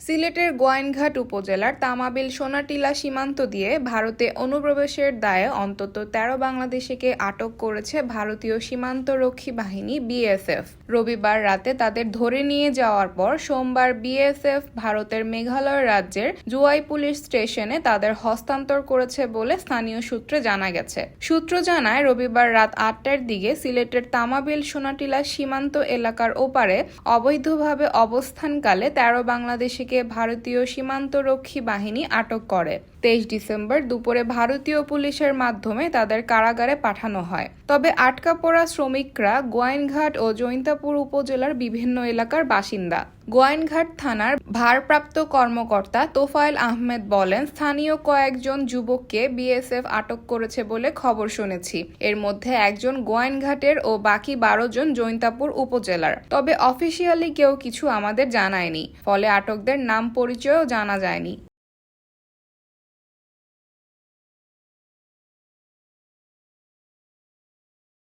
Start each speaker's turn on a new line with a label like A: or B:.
A: সিলেটের গোয়াইনঘাট উপজেলার তামাবিল সোনাটিলা সীমান্ত দিয়ে ভারতে অনুপ্রবেশের দায়ে অন্তত ১৩ বাংলাদেশিকে আটক করেছে ভারতীয় সীমান্তরক্ষী বাহিনী বিএসএফ। রবিবার রাতে তাদের ধরে নিয়ে যাওয়ার পর সোমবার বিএসএফ ভারতের মেঘালয় রাজ্যের জুয়াই পুলিশ স্টেশনে তাদের হস্তান্তর করেছে বলে স্থানীয় সূত্রে জানা গেছে। সূত্র জানায়, রবিবার রাত ৮টার দিকে সিলেটের তামাবিল সোনাটিলা সীমান্ত এলাকার ওপারে অবৈধভাবে অবস্থানকালে ১৩ বাংলাদেশি ভারতীয় সীমান্তরক্ষী বাহিনী আটক করে। ২৩ ডিসেম্বর দুপুরে ভারতীয় পুলিশের মাধ্যমে তাদের কারাগারে পাঠানো হয়। তবে আটকা পড়া শ্রমিকরা গোয়াইনঘাট ও জৈন্তাপুর উপজেলার বিভিন্ন এলাকার বাসিন্দা। গোয়াইনঘাট থানার ভারপ্রাপ্ত কর্মকর্তা তোফায়েল আহমেদ বলেন, স্থানীয় কয়েকজন যুবককে বিএসএফ আটক করেছে বলে খবর শুনেছি। এর মধ্যে একজন গোয়াইনঘাটের ও বাকি ১২ জন জৈন্তাপুর উপজেলার। তবে অফিসিয়ালি কেউ কিছু আমাদের জানায়নি, ফলে আটকদের নাম পরিচয়ও জানা যায়নি।